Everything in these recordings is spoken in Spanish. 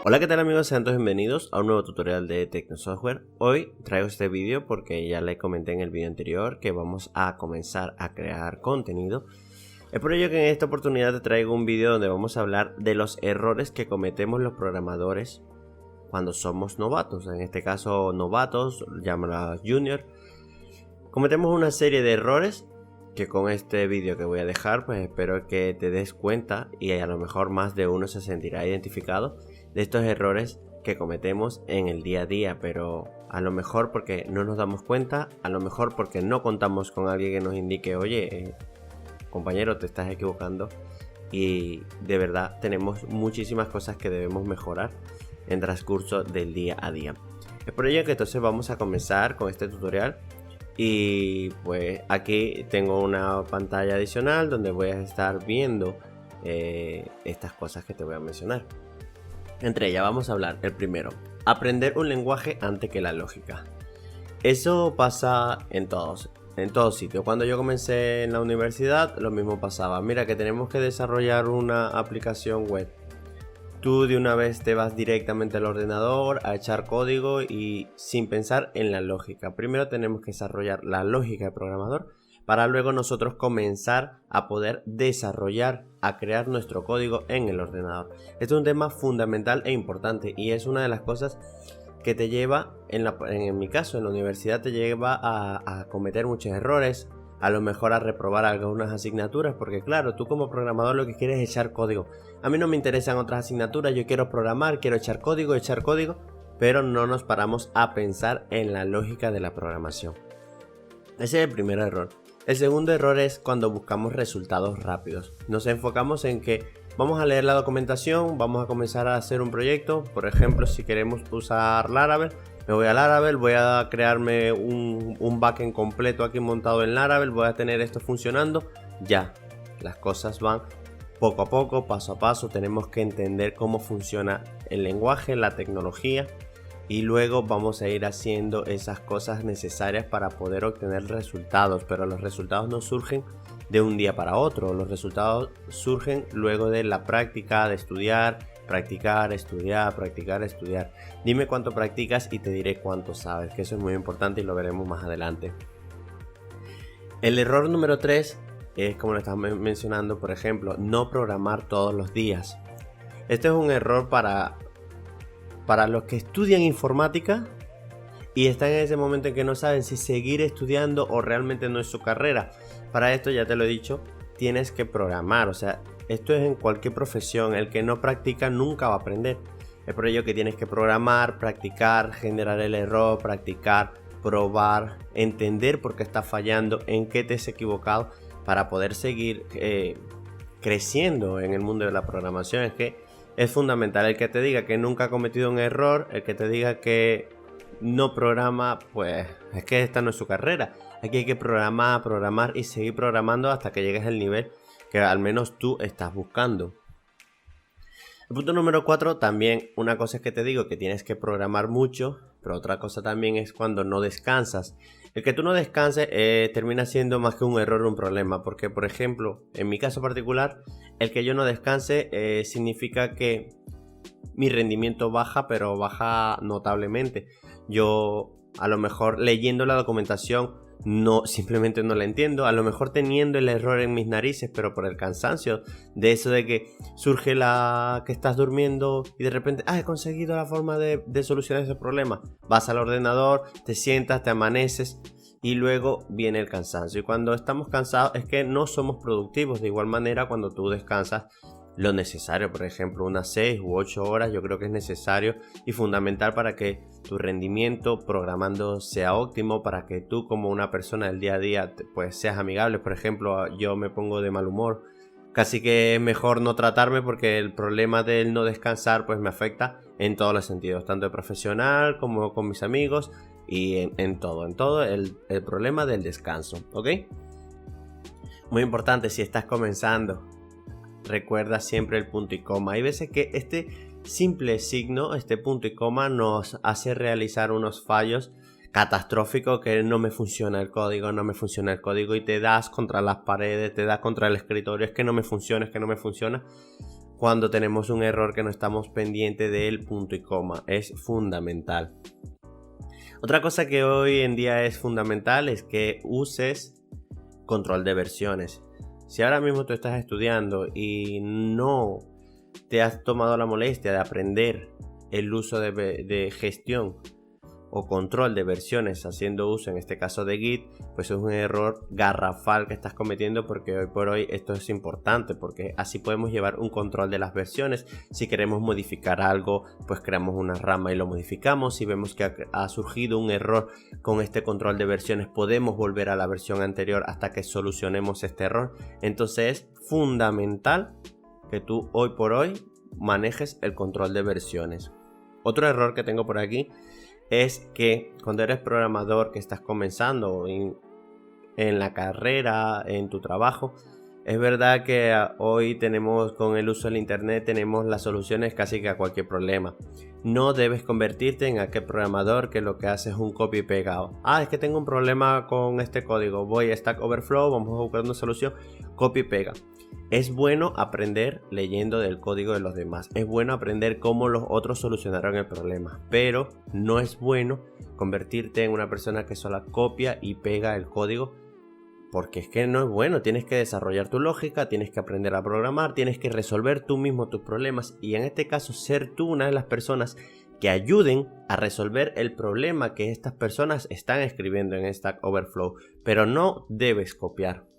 Hola, ¿qué tal amigos? Sean todos bienvenidos a un nuevo tutorial de Tecnosoftware. Hoy traigo este vídeo porque ya le comenté en el vídeo anterior que vamos a comenzar a crear contenido. Es por ello que en esta oportunidad te traigo un vídeo donde vamos a hablar de los errores que cometemos los programadores cuando somos novatos. En este caso novatos, llámala junior. Cometemos una serie de errores que con este vídeo que voy a dejar pues espero que te des cuenta y a lo mejor más de uno se sentirá identificado de estos errores que cometemos en el día a día, pero a lo mejor porque no nos damos cuenta, a lo mejor porque no contamos con alguien que nos indique, oye, compañero, te estás equivocando, y de verdad tenemos muchísimas cosas que debemos mejorar en transcurso del día a día. Es por ello que entonces vamos a comenzar con este tutorial. Y pues aquí tengo una pantalla adicional donde voy a estar viendo estas cosas que te voy a mencionar. Entre ellas vamos a hablar, el primero, aprender un lenguaje antes que la lógica. Eso pasa en todos sitios. Cuando yo comencé en la universidad, lo mismo pasaba. Mira que tenemos que desarrollar una aplicación web. Tú de una vez te vas directamente al ordenador a echar código y sin pensar en la lógica. Primero tenemos que desarrollar la lógica de programador para luego nosotros comenzar a poder desarrollar, a crear nuestro código en el ordenador. Este es un tema fundamental e importante y es una de las cosas que te lleva, en mi caso, en la universidad te lleva a cometer muchos errores. A lo mejor a reprobar algunas asignaturas, porque claro, tú como programador lo que quieres es echar código. A mí no me interesan otras asignaturas, yo quiero programar, quiero echar código, pero no nos paramos a pensar en la lógica de la programación. Ese es el primer error. El segundo error es cuando buscamos resultados rápidos. Nos enfocamos en que vamos a leer la documentación, vamos a comenzar a hacer un proyecto. Por ejemplo, si queremos usar Laravel, me voy a Laravel, voy a crearme un backend completo aquí montado en Laravel, voy a tener esto funcionando. Ya, las cosas van poco a poco, paso a paso, tenemos que entender cómo funciona el lenguaje, la tecnología y luego vamos a ir haciendo esas cosas necesarias para poder obtener resultados, pero los resultados no surgen de un día para otro, los resultados surgen luego de la práctica, de estudiar, practicar, estudiar, practicar, estudiar. Dime cuánto practicas y te diré cuánto sabes, que eso es muy importante y lo veremos más adelante. El error número 3 es, como lo estaba mencionando, por ejemplo, no programar todos los días. Este es un error para los que estudian informática y están en ese momento en que no saben si seguir estudiando o realmente no es su carrera. Para esto, ya te lo he dicho, tienes que programar, o sea, esto es en cualquier profesión, el que no practica nunca va a aprender. Es por ello que tienes que programar, practicar, generar el error, practicar, probar, entender por qué estás fallando, en qué te has equivocado para poder seguir creciendo en el mundo de la programación. Es que es fundamental el que te diga que nunca ha cometido un error, el que te diga que no programa, pues es que esta no es su carrera. Aquí hay que programar y seguir programando hasta que llegues al nivel que al menos tú estás buscando. El punto número 4, también una cosa es que te digo que tienes que programar mucho, pero otra cosa también es cuando no descansas. El que tú no descanses termina siendo más que un error, un problema, porque por ejemplo, en mi caso particular, el que yo no descanse significa que mi rendimiento baja, pero baja notablemente. Yo a lo mejor leyendo la documentación simplemente no la entiendo, a lo mejor teniendo el error en mis narices, pero por el cansancio de eso de que surge que estás durmiendo y de repente he conseguido la forma de solucionar ese problema. Vas al ordenador, te sientas, te amaneces y luego viene el cansancio, y cuando estamos cansados es que no somos productivos. De igual manera, cuando tú descansas lo necesario, por ejemplo unas 6 u 8 horas, yo creo que es necesario y fundamental para que tu rendimiento programando sea óptimo, para que tú como una persona del día a día pues seas amigable. Por ejemplo, yo me pongo de mal humor, casi que es mejor no tratarme porque el problema del no descansar pues me afecta en todos los sentidos, tanto de profesional como con mis amigos y en todo el problema del descanso, ¿ok? Muy importante, si estás comenzando, recuerda siempre el punto y coma. Hay veces que este simple signo, este punto y coma, nos hace realizar unos fallos catastróficos, que no me funciona el código y te das contra las paredes, te das contra el escritorio, es que no me funciona. cuando tenemos un error que no estamos pendientes del punto y coma. Es fundamental. Otra cosa que hoy en día es fundamental es que uses control de versiones. Si ahora mismo tú estás estudiando y no te has tomado la molestia de aprender el uso de gestión o control de versiones haciendo uso en este caso de Git, pues es un error garrafal que estás cometiendo, porque hoy por hoy esto es importante, porque así podemos llevar un control de las versiones. Si queremos modificar algo, pues creamos una rama y lo modificamos. Si vemos que ha surgido un error con este control de versiones, podemos volver a la versión anterior hasta que solucionemos este error. Entonces es fundamental que tú hoy por hoy manejes el control de versiones. Otro error que tengo por aquí es que cuando eres programador, que estás comenzando en la carrera, en tu trabajo, es verdad que hoy tenemos, con el uso del internet, tenemos las soluciones casi que a cualquier problema. No debes convertirte en aquel programador que lo que hace es un copy y pegado. Es que tengo un problema con este código, voy a Stack Overflow, vamos a buscar una solución, copy y pega. Es bueno aprender leyendo del código de los demás. Es bueno aprender cómo los otros solucionaron el problema. Pero no es bueno convertirte en una persona que solo copia y pega el código. Porque es que no es bueno. Tienes que desarrollar tu lógica, tienes que aprender a programar, tienes que resolver tú mismo tus problemas. Y en este caso, ser tú una de las personas que ayuden a resolver el problema que estas personas están escribiendo en Stack Overflow. Pero no debes copiar.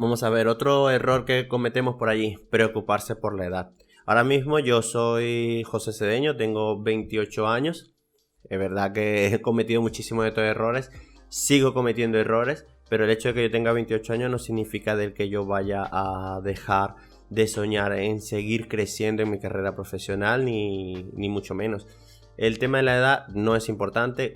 Vamos a ver, otro error que cometemos por allí, preocuparse por la edad. Ahora mismo yo soy José Cedeño, tengo 28 años. Es verdad que he cometido muchísimos de estos errores, sigo cometiendo errores, pero el hecho de que yo tenga 28 años no significa del que yo vaya a dejar de soñar en seguir creciendo en mi carrera profesional, ni mucho menos. El tema de la edad no es importante.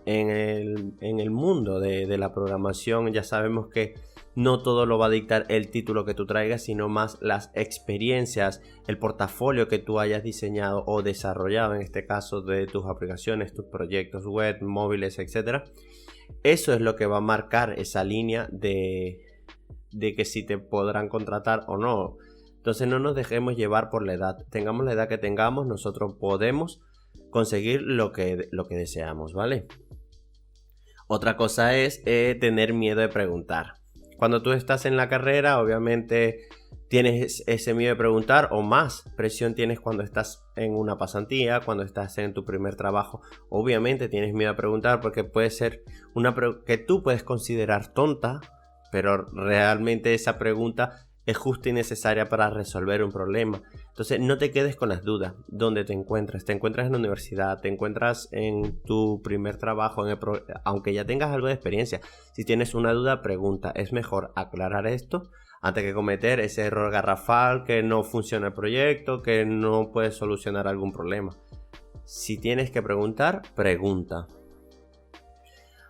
En el mundo de la programación ya sabemos que no todo lo va a dictar el título que tú traigas, sino más las experiencias, el portafolio que tú hayas diseñado o desarrollado, en este caso de tus aplicaciones, tus proyectos web, móviles, etc. Eso es lo que va a marcar esa línea de que si te podrán contratar o no. Entonces no nos dejemos llevar por la edad. Tengamos la edad que tengamos, nosotros podemos conseguir lo que deseamos, ¿vale? Otra cosa es tener miedo de preguntar. Cuando tú estás en la carrera, obviamente tienes ese miedo de preguntar, o más presión tienes cuando estás en una pasantía, cuando estás en tu primer trabajo. Obviamente tienes miedo a preguntar porque puede ser una que tú puedes considerar tonta, pero realmente esa pregunta es justa y necesaria para resolver un problema. Entonces no te quedes con las dudas. ¿Dónde te encuentras? ¿Te encuentras en la universidad? ¿Te encuentras en tu primer trabajo? Aunque ya tengas algo de experiencia, si tienes una duda, pregunta. Es mejor aclarar esto antes que cometer ese error garrafal, que no funciona el proyecto, que no puedes solucionar algún problema. Si tienes que preguntar, pregunta.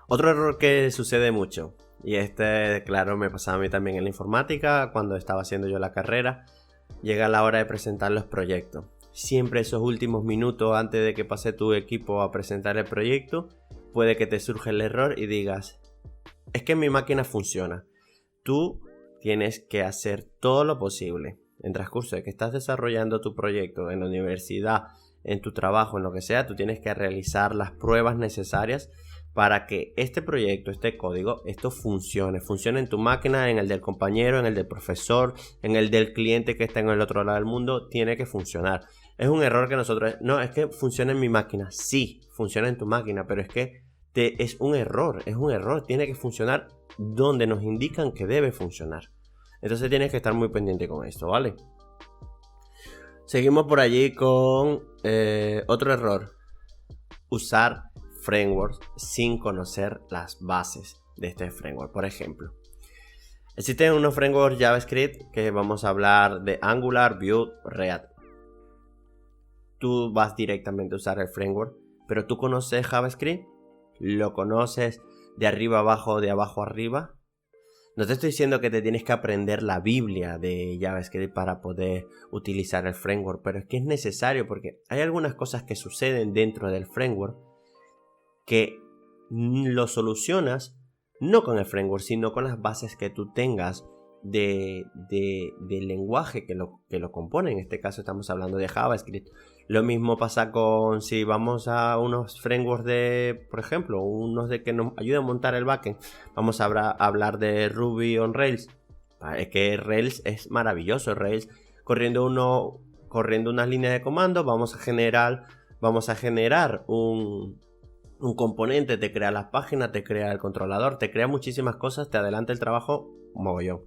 Otro error que sucede mucho, y este, claro, me pasaba a mí también en la informática cuando estaba haciendo yo la carrera. Llega la hora de presentar los proyectos. Siempre esos últimos minutos antes de que pase tu equipo a presentar el proyecto, puede que te surja el error y digas: es que mi máquina funciona. Tú tienes que hacer todo lo posible en transcurso de que estás desarrollando tu proyecto en la universidad, en tu trabajo, en lo que sea. Tú tienes que realizar las pruebas necesarias para que este proyecto, este código, esto funcione en tu máquina, en el del compañero, en el del profesor, en el del cliente que está en el otro lado del mundo. Tiene que funcionar. Es un error que nosotros, no, es que funciona en mi máquina. Sí, funciona en tu máquina, pero es que es un error, tiene que funcionar donde nos indican que debe funcionar. Entonces tienes que estar muy pendiente con esto, ¿vale? Seguimos por allí con otro error: usar frameworks sin conocer las bases de este framework. Por ejemplo, existen unos frameworks JavaScript que vamos a hablar de Angular, Vue, React. Tú vas directamente a usar el framework, pero ¿tú conoces JavaScript? ¿Lo conoces de arriba abajo, de abajo arriba? No te estoy diciendo que te tienes que aprender la Biblia de JavaScript para poder utilizar el framework, pero es que es necesario, porque hay algunas cosas que suceden dentro del framework que lo solucionas no con el framework, sino con las bases que tú tengas del lenguaje que lo compone. En este caso estamos hablando de JavaScript. Lo mismo pasa con si vamos a unos frameworks de, por ejemplo, unos de que nos ayuden a montar el backend. Vamos a hablar de Ruby on Rails. Es que Rails es maravilloso. Rails corriendo unas líneas de comando, vamos a generar un componente, te crea las páginas, te crea el controlador, te crea muchísimas cosas, te adelanta el trabajo mogollón.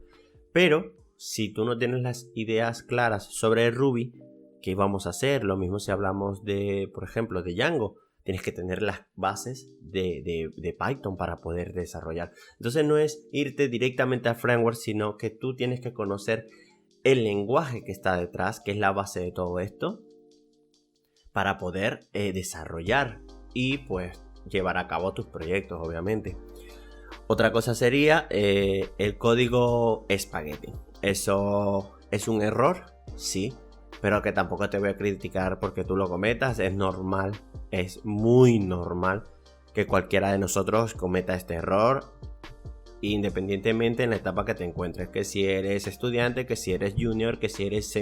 Pero si tú no tienes las ideas claras sobre Ruby, ¿qué vamos a hacer? Lo mismo si hablamos de, por ejemplo, de Django. Tienes que tener las bases de Python para poder desarrollar. Entonces no es irte directamente al framework, sino que tú tienes que conocer el lenguaje que está detrás, que es la base de todo esto, para poder desarrollar y pues llevar a cabo tus proyectos, obviamente. Otra cosa sería el código espagueti. ¿Eso es un error? Sí, pero que tampoco te voy a criticar porque tú lo cometas. Es normal, es muy normal que cualquiera de nosotros cometa este error, independientemente en la etapa que te encuentres, que si eres estudiante, que si eres junior, que si eres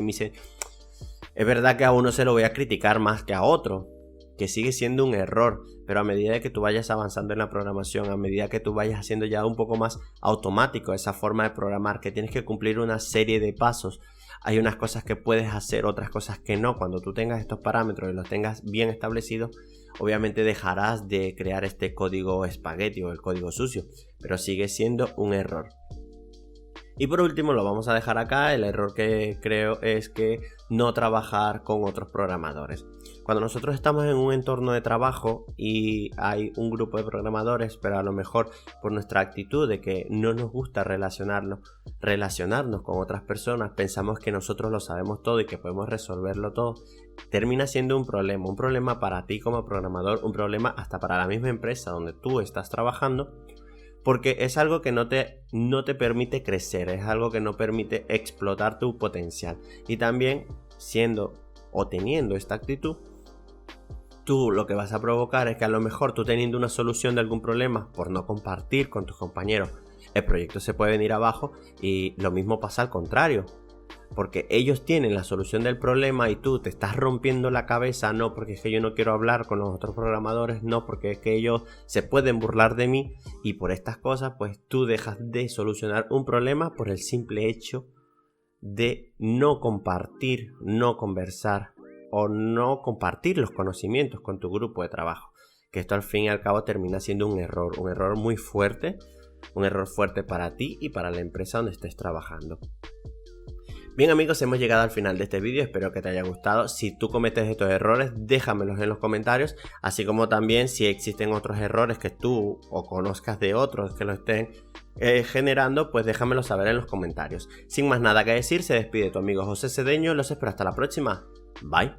es verdad que a uno se lo voy a criticar más que a otro, que sigue siendo un error, pero a medida que tú vayas avanzando en la programación, a medida que tú vayas haciendo ya un poco más automático esa forma de programar, que tienes que cumplir una serie de pasos, hay unas cosas que puedes hacer, otras cosas que no. Cuando tú tengas estos parámetros y los tengas bien establecidos, obviamente dejarás de crear este código espagueti o el código sucio, pero sigue siendo un error. Y por último lo vamos a dejar acá. El error que creo es que no trabajar con otros programadores. Cuando nosotros estamos en un entorno de trabajo y hay un grupo de programadores, pero a lo mejor por nuestra actitud de que no nos gusta relacionarnos con otras personas, pensamos que nosotros lo sabemos todo y que podemos resolverlo todo, termina siendo un problema para ti como programador, un problema hasta para la misma empresa donde tú estás trabajando, porque es algo que no te permite crecer, es algo que no permite explotar tu potencial. Y también siendo o teniendo esta actitud, tú lo que vas a provocar es que a lo mejor tú teniendo una solución de algún problema, por no compartir con tus compañeros, el proyecto se puede venir abajo. Y lo mismo pasa al contrario, porque ellos tienen la solución del problema y tú te estás rompiendo la cabeza, no porque es que yo no quiero hablar con los otros programadores, no porque es que ellos se pueden burlar de mí, y por estas cosas pues tú dejas de solucionar un problema por el simple hecho de no compartir, no conversar o no compartir los conocimientos con tu grupo de trabajo, que esto al fin y al cabo termina siendo un error muy fuerte, un error fuerte para ti y para la empresa donde estés trabajando. Bien amigos, hemos llegado al final de este vídeo, espero que te haya gustado. Si tú cometes estos errores, déjamelos en los comentarios, así como también si existen otros errores que tú o conozcas de otros que lo estén generando, pues déjamelo saber en los comentarios. Sin más nada que decir, se despide tu amigo José Cedeño, los espero hasta la próxima. Bye.